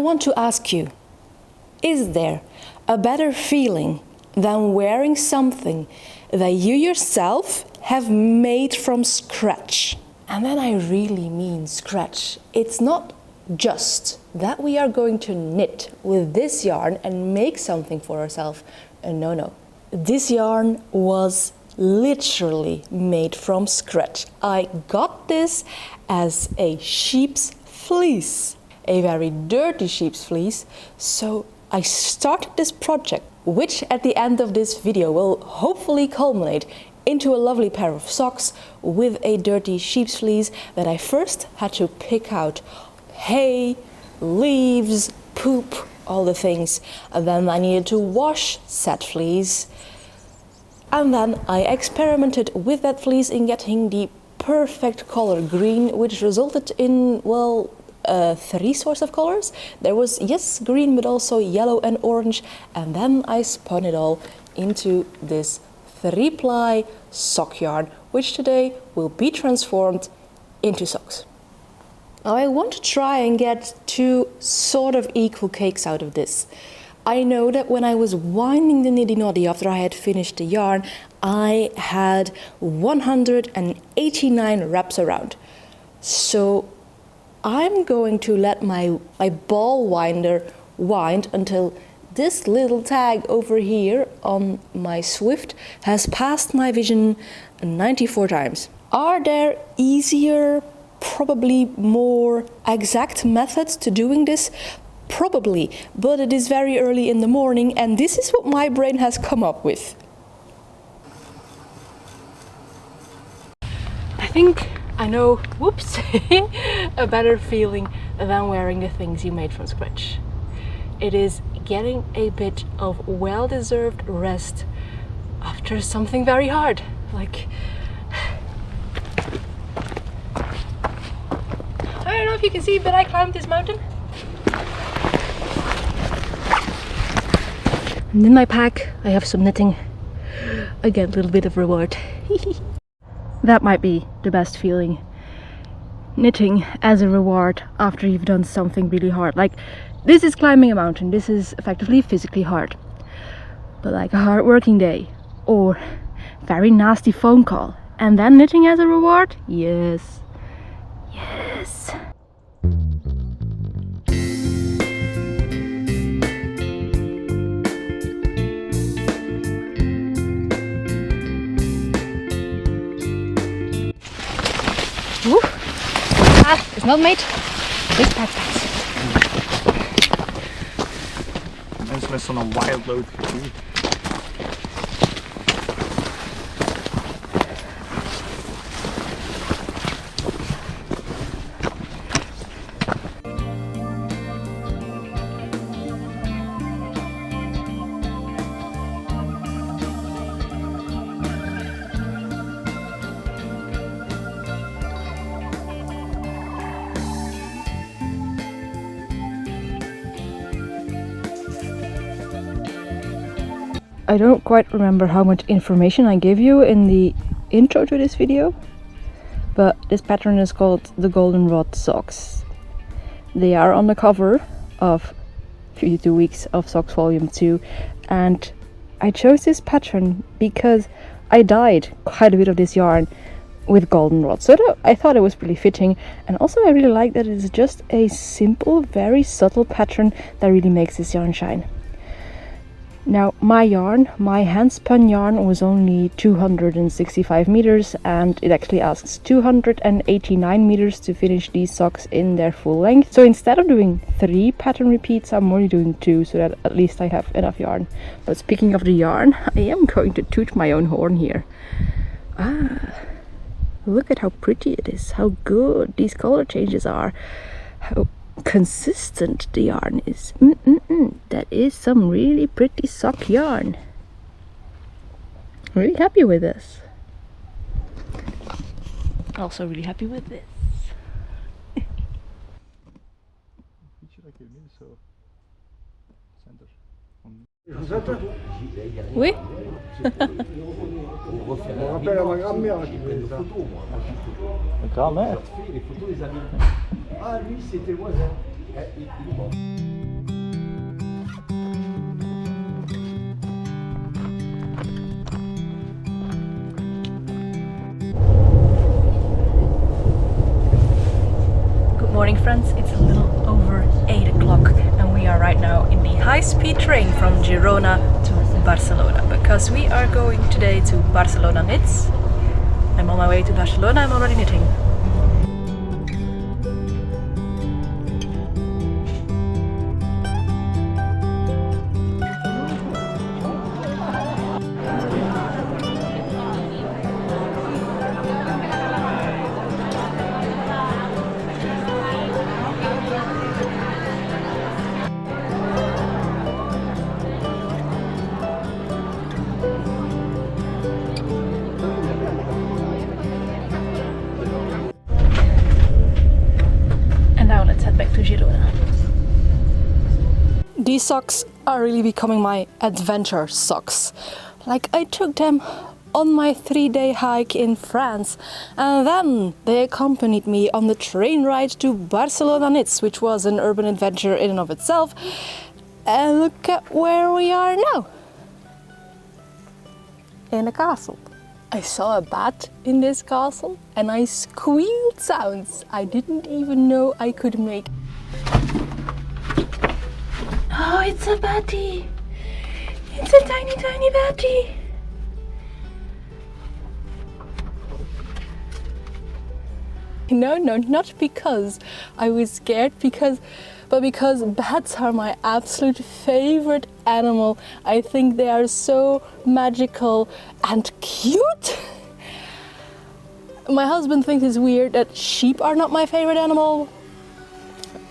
want to ask you, is there a better feeling than wearing something that you yourself have made from scratch? And then I really mean scratch. It's not just that we are going to knit with this yarn and make something for ourselves. No. This yarn was literally made from scratch. I got this as a sheep's fleece, a very dirty sheep's fleece. So I started this project, which at the end of this video will hopefully culminate into a lovely pair of socks with a dirty sheep's fleece that I first had to pick out hay, leaves, poop, all the things. And then I needed to wash said fleece. And then I experimented with that fleece in getting the perfect color green, which resulted in, well, 3 sorts of colors. There was, yes, green, but also yellow and orange. And then I spun it all into this 3-ply sock yarn, which today will be transformed into socks. Now I want to try and get 2 sort of equal cakes out of this. I know that when I was winding the niddy noddy after I had finished the yarn, I had 189 wraps around. So I'm going to let my ball winder wind until this little tag over here on my Swift has passed my vision 94 times. Are there easier, probably more exact methods to doing this? Probably, but it is very early in the morning and this is what my brain has come up with. I think I know, whoops, a better feeling than wearing the things you made from scratch. It is getting a bit of well-deserved rest after something very hard, like I don't know if you can see, but I climbed this mountain. And in my pack I have some knitting. Again, a little bit of reward. That might be the best feeling. Knitting as a reward after you've done something really hard. Like, this is climbing a mountain. This is effectively physically hard. But like a hard working day or very nasty phone call. And then knitting as a reward? Yes. Yes. Woo. It's not made. This part's nice. Mensen met zo'n wild load gevoel. I don't quite remember how much information I gave you in the intro to this video, but this pattern is called the Goldenrod Socks. They are on the cover of 52 Weeks of Socks Volume 2, and I chose this pattern because I dyed quite a bit of this yarn with goldenrod, so I thought it was really fitting, and also I really like that it is just a simple, very subtle pattern that really makes this yarn shine. Now my yarn, my handspun yarn, was only 265 meters and it actually asks 289 meters to finish these socks in their full length. So instead of doing 3 pattern repeats, I'm only doing 2 so that at least I have enough yarn. But speaking of the yarn, I am going to toot my own horn here. Look at how pretty it is, how good these color changes are, how consistent the yarn is. That is some really pretty sock yarn. Really happy with this. Also really happy with this. Oui. On rappelle à ma grand-mère qui faisait ça. Grand-mère. Ah, lui, c'était le voisin. Il est mort. morning, friends. It's a little over 8 o'clock and we are right now in the high-speed train from Girona to Barcelona because we are going today to Barcelona Knits. I'm on my way to Barcelona, I'm already knitting. Back to Girona. These socks are really becoming my adventure socks. Like I took them on my 3-day hike in France and then they accompanied me on the train ride to Barcelona Knits, which was an urban adventure in and of itself. And look at where we are now. In a castle. I saw a bat in this castle and I squealed sounds I didn't even know I could make. Oh, it's a batty! It's a tiny, tiny batty! No, not because I was scared, but because bats are my absolute favorite animal. I think they are so magical and cute. My husband thinks it's weird that sheep are not my favorite animal.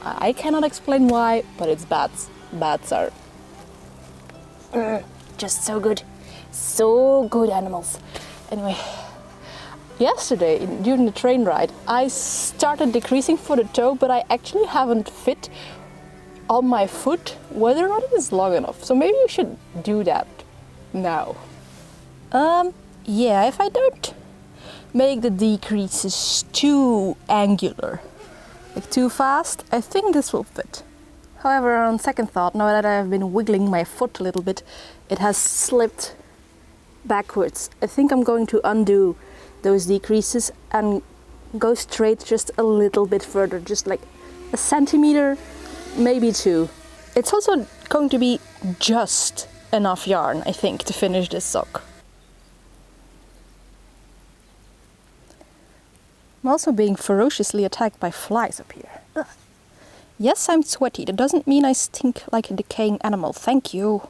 I cannot explain why, but it's bats. Bats are just so good. So good animals. Anyway. Yesterday, during the train ride, I started decreasing for the toe, but I actually haven't fit on my foot whether or not it is long enough. So maybe you should do that now. Yeah, if I don't make the decreases too angular, like too fast, I think this will fit. However, on second thought, now that I have been wiggling my foot a little bit, it has slipped backwards. I think I'm going to undo those decreases and go straight just a little bit further, just like a centimeter, maybe 2. It's also going to be just enough yarn, I think, to finish this sock. I'm also being ferociously attacked by flies up here. Ugh. Yes, I'm sweaty. That doesn't mean I stink like a decaying animal. Thank you.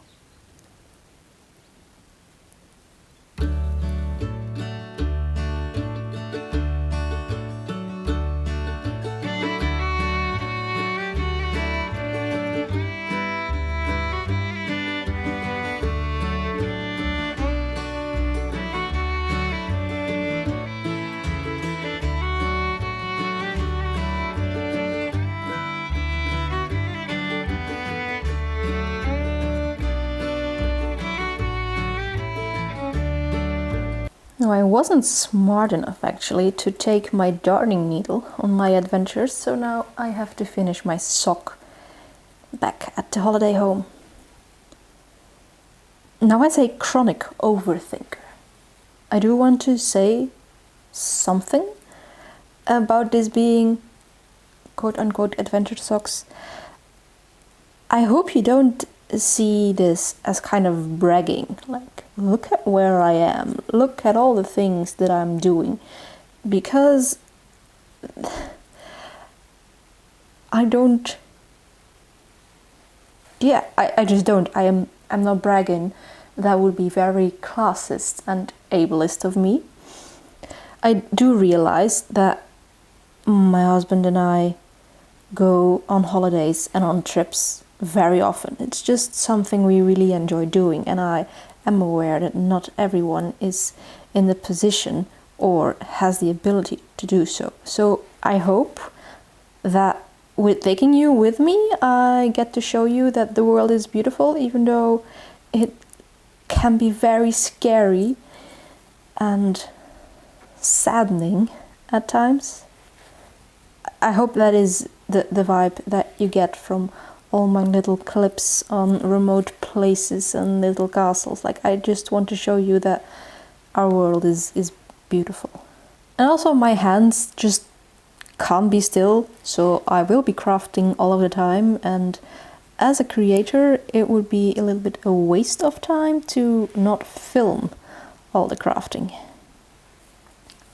No, I wasn't smart enough actually to take my darning needle on my adventures, so now I have to finish my sock back at the holiday home. Now, as a chronic overthinker, I do want to say something about this being quote-unquote adventure socks. I hope you don't see this as kind of bragging, like, look at where I am, look at all the things that I'm doing, because I don't, yeah, I just don't. I'm not bragging. That would be very classist and ableist of me. I do realize that my husband and I go on holidays and on trips very often. It's just something we really enjoy doing, and I am aware that not everyone is in the position or has the ability to do so. So I hope that with taking you with me, I get to show you that the world is beautiful, even though it can be very scary and saddening at times. I hope that is the vibe that you get from all my little clips on remote places and little castles. Like, I just want to show you that our world is beautiful. And also my hands just can't be still, so I will be crafting all of the time, and as a creator it would be a little bit a waste of time to not film all the crafting.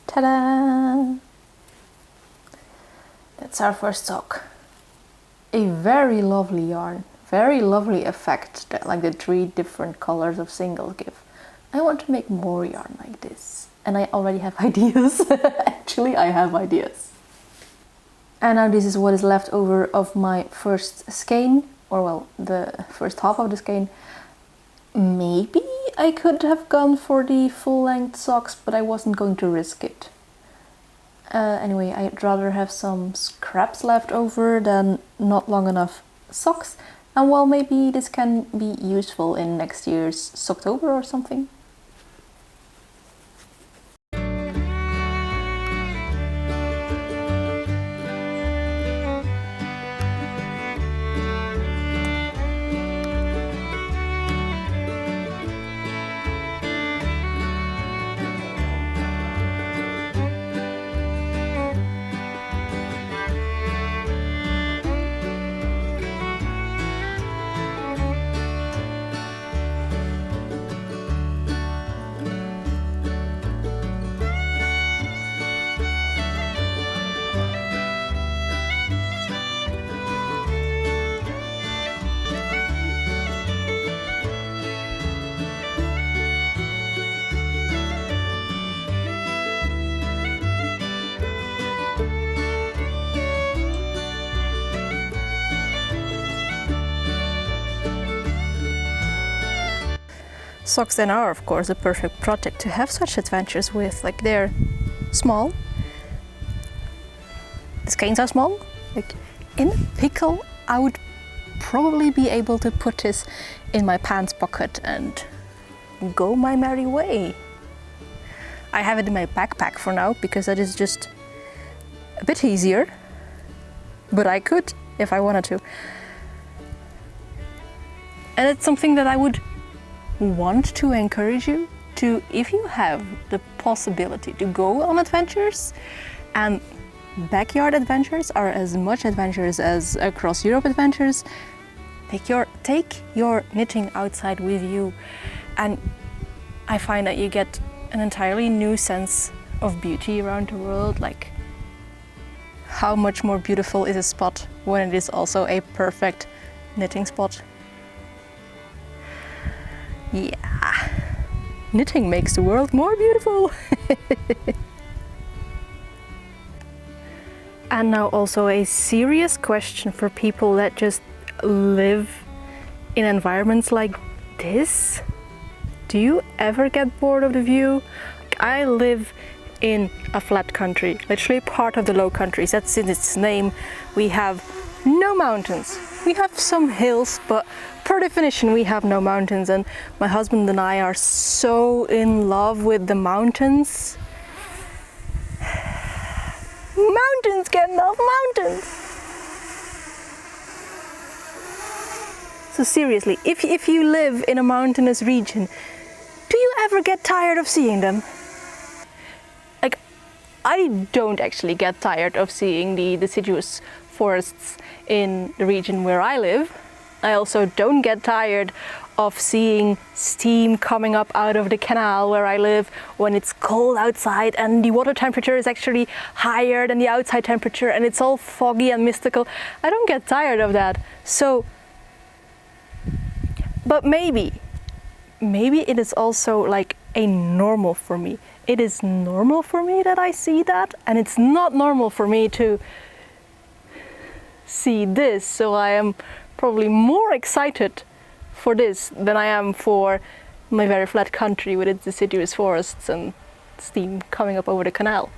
Ta-da! That's our first sock. A very lovely yarn, very lovely effect that like the 3 different colors of singles give. I want to make more yarn like this, and I already have ideas. Actually, I have ideas. And now this is what is left over of my first skein, or well, the first half of the skein. Maybe I could have gone for the full-length socks, but I wasn't going to risk it. Anyway, I'd rather have some scraps left over than not long enough socks. And well, maybe this can be useful in next year's Socktober or something. Socks then are, of course, a perfect project to have such adventures with. Like, they're small. The skeins are small. Like, in a pickle, I would probably be able to put this in my pants pocket and go my merry way. I have it in my backpack for now because that is just a bit easier, but I could if I wanted to. And it's something that I would want to encourage you to, if you have the possibility to go on adventures, and backyard adventures are as much adventures as across Europe adventures, take your knitting outside with you, and I find that you get an entirely new sense of beauty around the world. Like, how much more beautiful is a spot when it is also a perfect knitting spot? Yeah, knitting makes the world more beautiful. And now also a serious question for people that just live in environments like this. Do you ever get bored of the view? I live in a flat country, literally part of the Low Countries. That's in its name. We have no mountains. We have some hills, but per definition we have no mountains, and my husband and I are so in love with the mountains. Mountains, Gandalf, mountains! So seriously, if you live in a mountainous region, do you ever get tired of seeing them? Like, I don't actually get tired of seeing the deciduous forests in the region where I live. I also don't get tired of seeing steam coming up out of the canal where I live when it's cold outside and the water temperature is actually higher than the outside temperature and it's all foggy and mystical. I don't get tired of that. So, but maybe it is also like a normal for me. It is normal for me that I see that, and it's not normal for me to see this. So I am probably more excited for this than I am for my very flat country with its deciduous forests and steam coming up over the canal.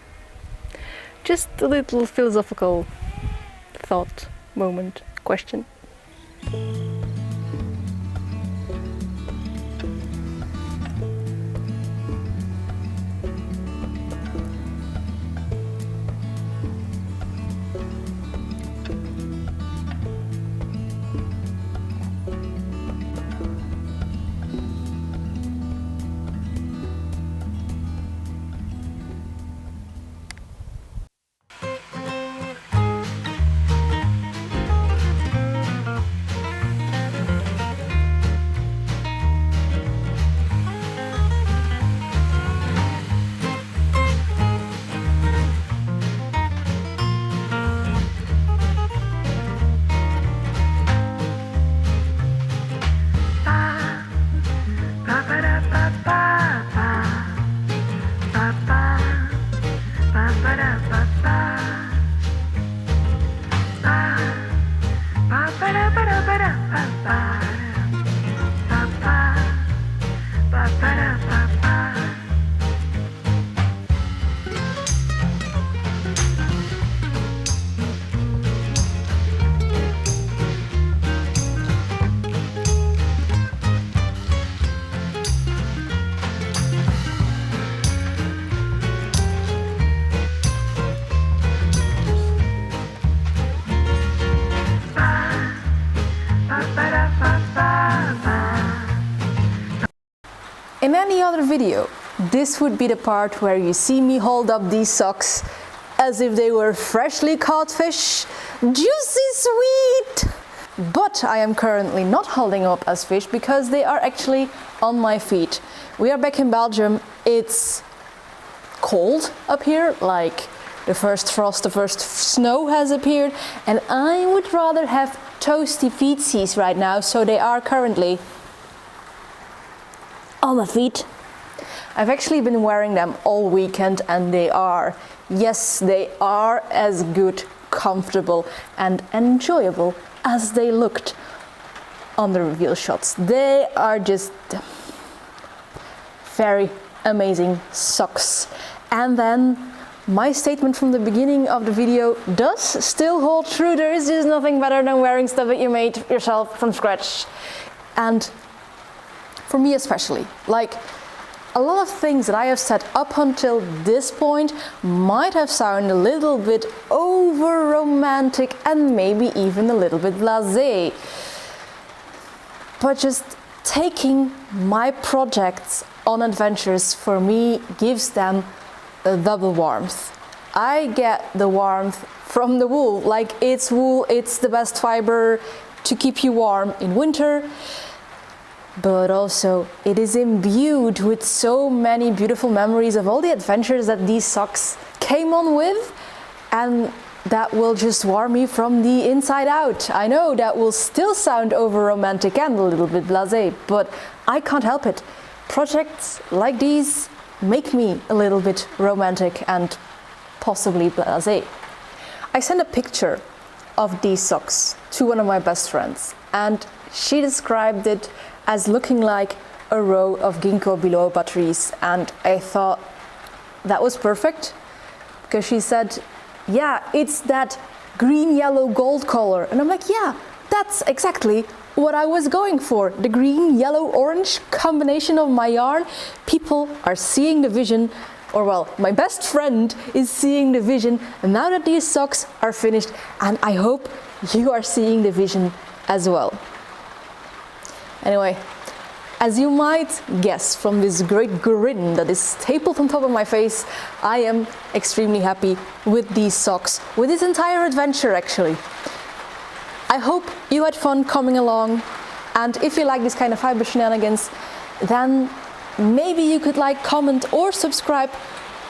Just a little philosophical thought, moment, question. In any other video, this would be the part where you see me hold up these socks as if they were freshly caught fish, juicy sweet! But I am currently not holding up as fish because they are actually on my feet. We are back in Belgium, it's cold up here, like the first frost, the first snow has appeared, and I would rather have toasty feetsies right now, so they are currently on my feet. I've actually been wearing them all weekend and they are, yes, they are as good, comfortable and enjoyable as they looked on the reveal shots. They are just very amazing socks. And then my statement from the beginning of the video does still hold true. There is just nothing better than wearing stuff that you made yourself from scratch. And for me especially, like a lot of things that I have said up until this point might have sounded a little bit over romantic and maybe even a little bit blasé. But just taking my projects on adventures for me gives them a double warmth. I get the warmth from the wool, like it's wool, it's the best fiber to keep you warm in winter. But also it is imbued with so many beautiful memories of all the adventures that these socks came on with, and that will just warm me from the inside out. I know that will still sound over romantic and a little bit blasé, but I can't help it. Projects like these make me a little bit romantic and possibly blasé. I sent a picture of these socks to one of my best friends and she described it as looking like a row of ginkgo biloba trees, and I thought that was perfect because she said, yeah, it's that green, yellow, gold color, and I'm like, yeah, that's exactly what I was going for, the green, yellow, orange combination of my yarn. People are seeing the vision, or well, my best friend is seeing the vision now that these socks are finished, and I hope you are seeing the vision as well. Anyway, as you might guess from this great grin that is stapled on top of my face, I am extremely happy with these socks, with this entire adventure actually. I hope you had fun coming along, and if you like this kind of fiber shenanigans, then maybe you could like, comment or subscribe,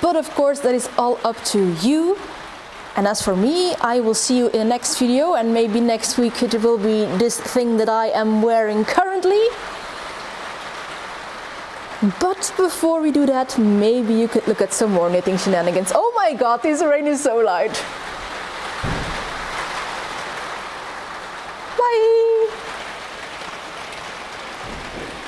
but of course that is all up to you. And as for me, I will see you in the next video, and maybe next week it will be this thing that I am wearing currently. But before we do that, maybe you could look at some more knitting shenanigans. Oh my god, this rain is so loud. Bye!